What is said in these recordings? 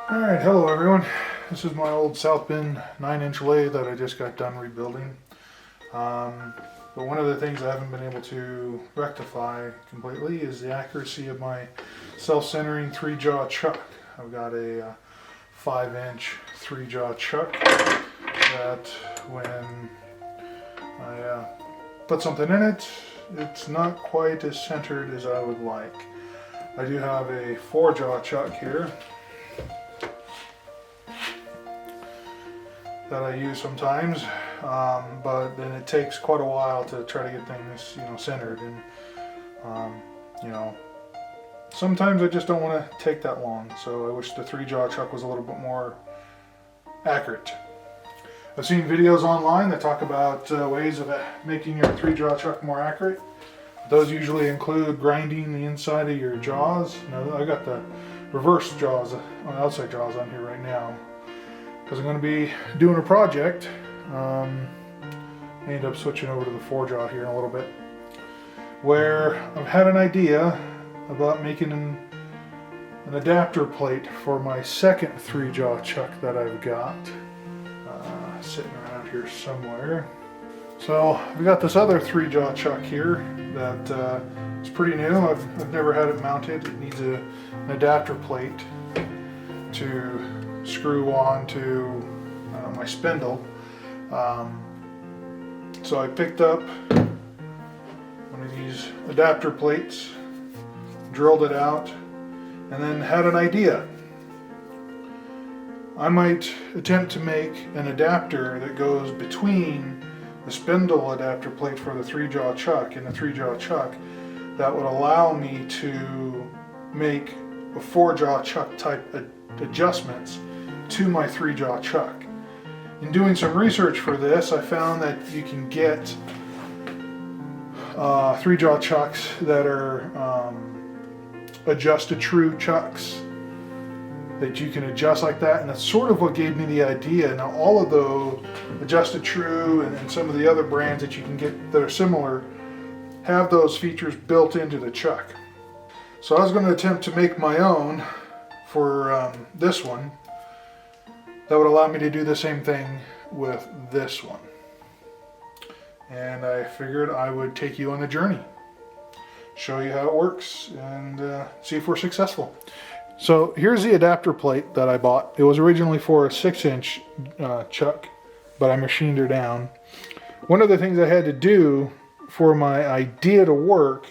Alright, hello everyone. This is my old South Bend 9-inch lathe that I just got done rebuilding. But one of the things I haven't been able to rectify completely is the accuracy of my self-centering 3-jaw chuck. I've got a 5-inch 3-jaw chuck that when I put something in it, it's not quite as centered as I would like. I do have a 4-jaw chuck here that I use sometimes, but then it takes quite a while to try to get things, centered, and sometimes I just don't want to take that long. So I wish the 3-jaw chuck was a little bit more accurate. I've seen videos online that talk about ways of making your 3-jaw chuck more accurate. Those usually include grinding the inside of your jaws. Now I got the reverse jaws, outside jaws on here right now, because I'm going to be doing a project. I end up switching over to the 4-jaw here in a little bit, where I've had an idea about making an adapter plate for my second 3-jaw chuck that I've got sitting around here somewhere. So we got this other 3-jaw chuck here that is pretty new. I've never had it mounted. It needs an adapter plate to screw on to my spindle. So I picked up one of these adapter plates, drilled it out, and then had an idea. I might attempt to make an adapter that goes between the spindle adapter plate for the 3-jaw chuck and the 3-jaw chuck that would allow me to make a 4-jaw chuck type adjustments to my 3-jaw chuck. In doing some research for this, I found that you can get 3-jaw chucks that are adjusted true chucks that you can adjust like that, and that's sort of what gave me the idea. Now all of those adjusted true and some of the other brands that you can get that are similar have those features built into the chuck. So I was going to attempt to make my own for this one that would allow me to do the same thing with this one. And I figured I would take you on a journey, show you how it works, and see if we're successful. So here's the adapter plate that I bought. It was originally for a 6-inch chuck, but I machined her down. One of the things I had to do for my idea to work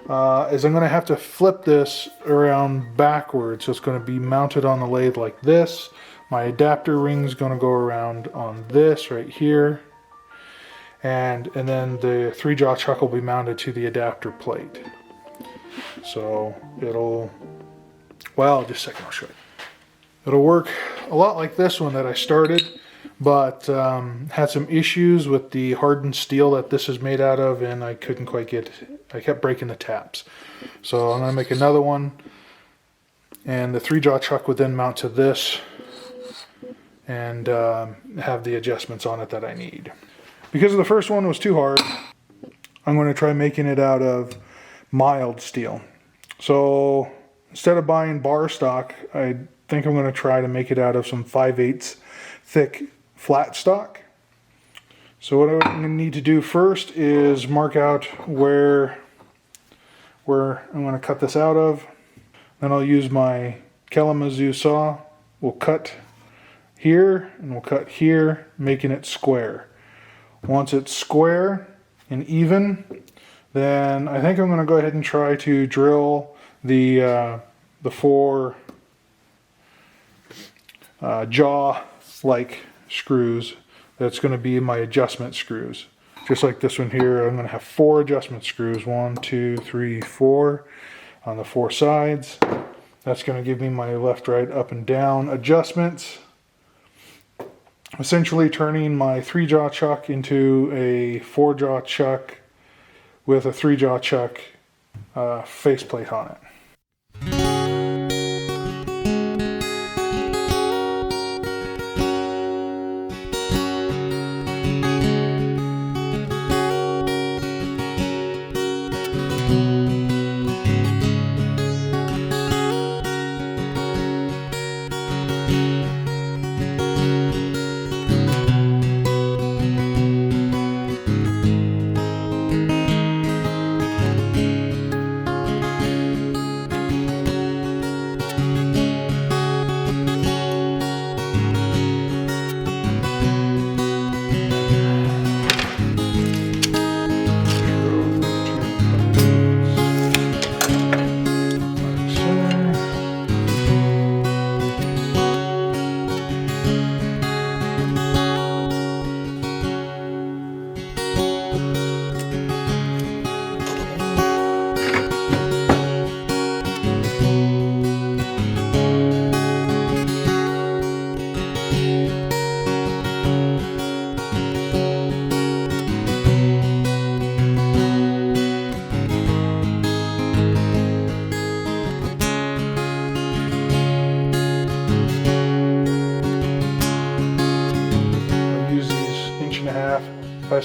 is I'm going to have to flip this around backwards. So it's going to be mounted on the lathe like this. My adapter ring is going to go around on this right here. And then the 3-jaw chuck will be mounted to the adapter plate. So just a second, I'll show you. It'll work a lot like this one that I started, but had some issues with the hardened steel that this is made out of, and I couldn't quite get it. I kept breaking the taps. So I'm going to make another one, and the 3-jaw chuck would then mount to this and have the adjustments on it that I need. Because the first one was too hard, I'm going to try making it out of mild steel. So instead of buying bar stock, I think I'm going to try to make it out of some 5/8 thick flat stock. So what I'm going to need to do first is mark out where I'm going to cut this out of. Then I'll use my Kalamazoo saw. We'll cut here and we'll cut here, making it square. Once it's square and even, then I think I'm going to go ahead and try to drill the 4 jaw-like screws. That's going to be my adjustment screws. Just like this one here, I'm going to have 4 adjustment screws. 1, 2, 3, 4 on the 4 sides. That's going to give me my left, right, up and down adjustments. Essentially turning my 3-jaw chuck into a 4-jaw chuck with a 3-jaw chuck faceplate on it.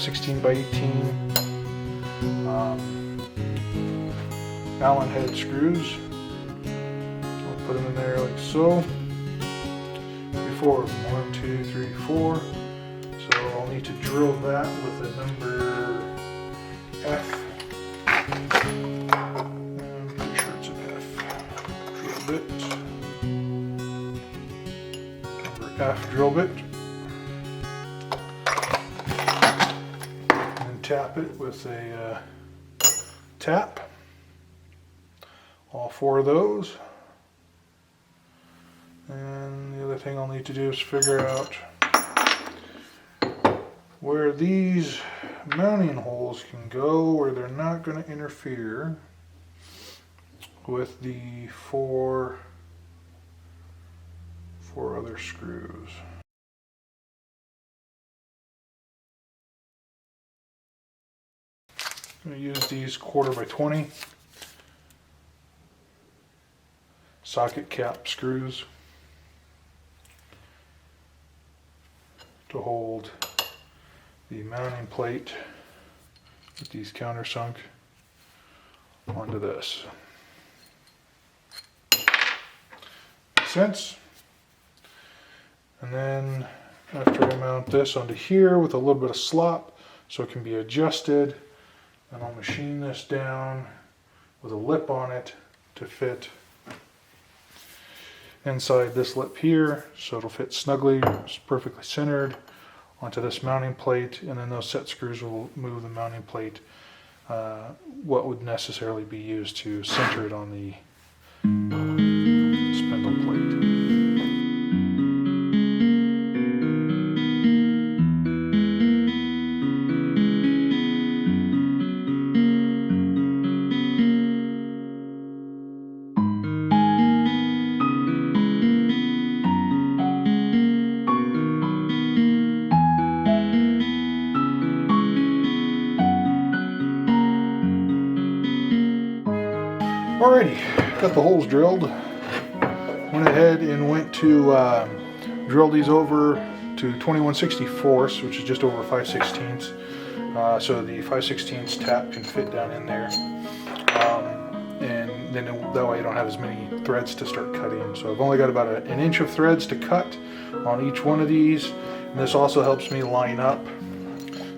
16 by 18 Allen head screws. I'll put them in there like so. Before 1, 2, 3, 4. So I'll need to drill that with a number F. I'm pretty sure it's an F. Drill bit. Number F drill bit. And tap it with a tap. All 4 of those. And the other thing I'll need to do is figure out where these mounting holes can go, where they're not going to interfere with the four other screws. I'm going to use these 1/4 by 20 socket cap screws to hold the mounting plate with these countersunk onto this. Makes sense? And then after I mount this onto here with a little bit of slop so it can be adjusted, and I'll machine this down with a lip on it to fit inside this lip here, so it'll fit snugly, it's perfectly centered onto this mounting plate, and then those set screws will move the mounting plate what would necessarily be used to center it on the spindle plate. Alrighty, got the holes drilled. Went ahead and went to drill these over to 21/64, which is just over 5/16. So the 5/16 tap can fit down in there. And then that way I don't have as many threads to start cutting. So I've only got about an inch of threads to cut on each one of these. And this also helps me line up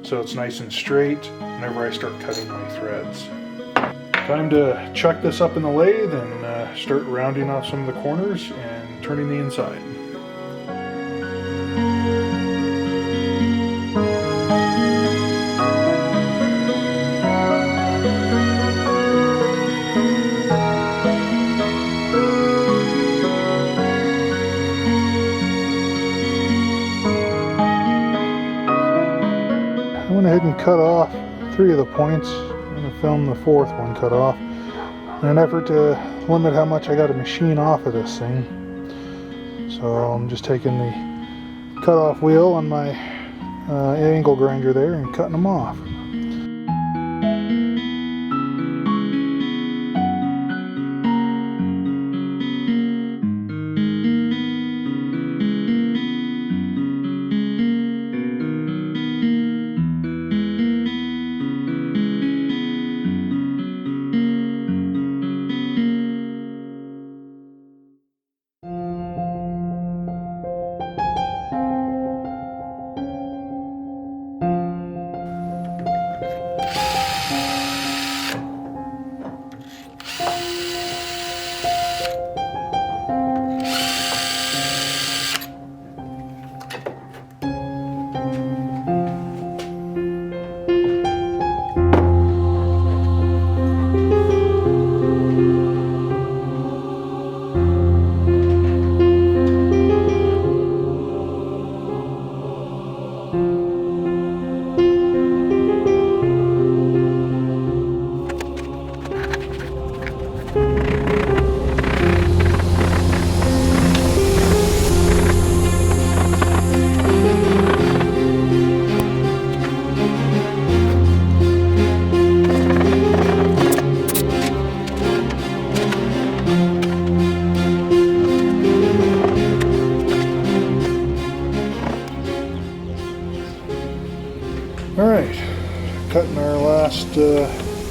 so it's nice and straight whenever I start cutting my threads. Time to chuck this up in the lathe and start rounding off some of the corners and turning the inside. I went ahead and cut off 3 of the points. Film the 4th one cut off in an effort to limit how much I got to machine off of this thing. So I'm just taking the cut off wheel on my angle grinder there and cutting them off.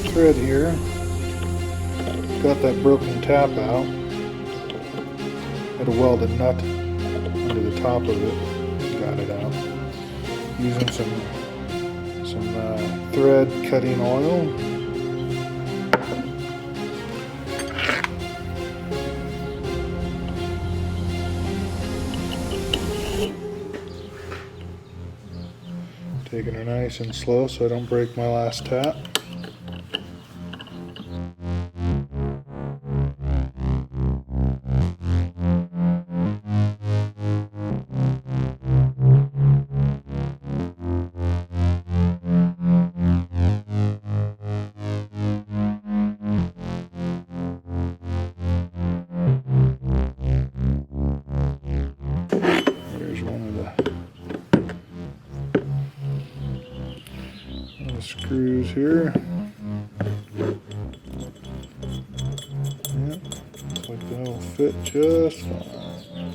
thread here. Got that broken tap out. Had a welded nut under the top of it. Got it out. Using some thread cutting oil. Taking her nice and slow so I don't break my last tap. There's one of the screws here. Yep, looks like that'll fit just fine.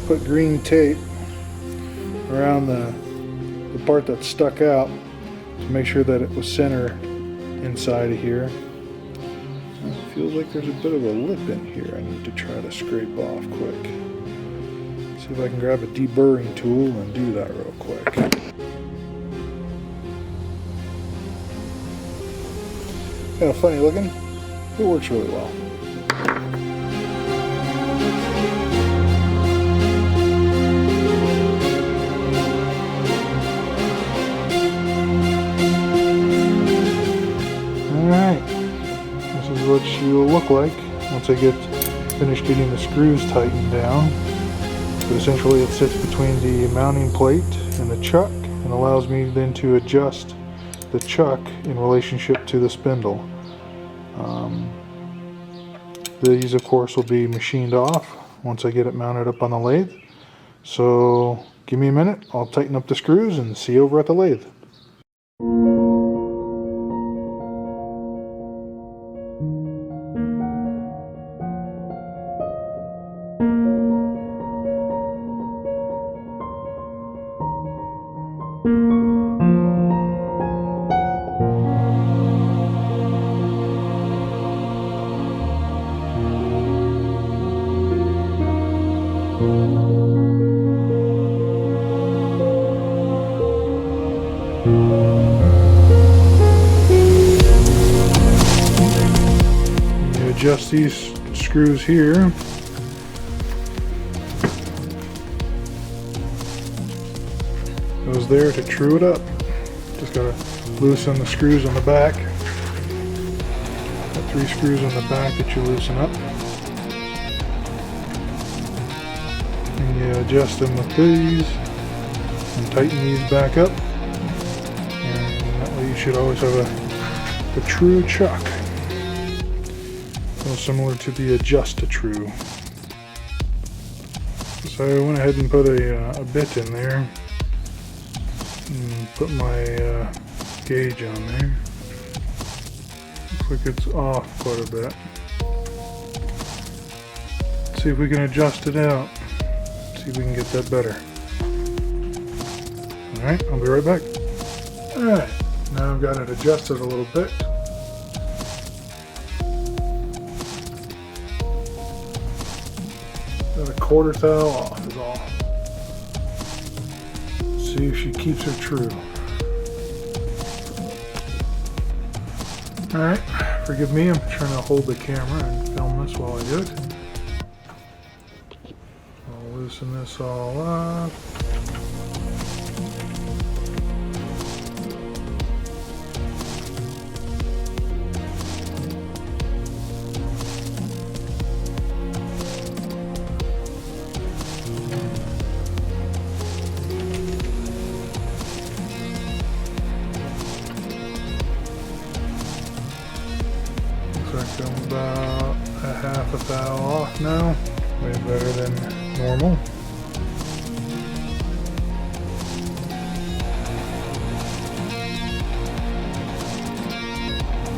Put green tape around the part that stuck out to make sure that it was center inside of here. It feels like there's a bit of a lip in here I need to try to scrape off quick. See if I can grab a deburring tool and do that real quick. Kind of funny looking. It works really well. Alright, this is what she will look like once I get finished getting the screws tightened down. But essentially it sits between the mounting plate and the chuck and allows me then to adjust the chuck in relationship to the spindle. These of course will be machined off once I get it mounted up on the lathe. So give me a minute, I'll tighten up the screws and see you over at the lathe. Adjust these screws here. Goes there to true it up. Just gotta loosen the screws on the back. Got 3 screws on the back that you loosen up. And you adjust them with these and tighten these back up. And that way you should always have a true chuck. Similar to the adjust-a-true. So I went ahead and put a bit in there and put my gauge on there. Looks like it's off quite a bit. Let's see if we can adjust it out. See if we can get that better. Alright, I'll be right back. Alright, now I've got it adjusted a little bit. Got a quarter thou off is all. See if she keeps her true. Alright, forgive me, I'm trying to hold the camera and film this while I do it. I'll loosen this all up. I'm about a half a thou off now, way better than normal.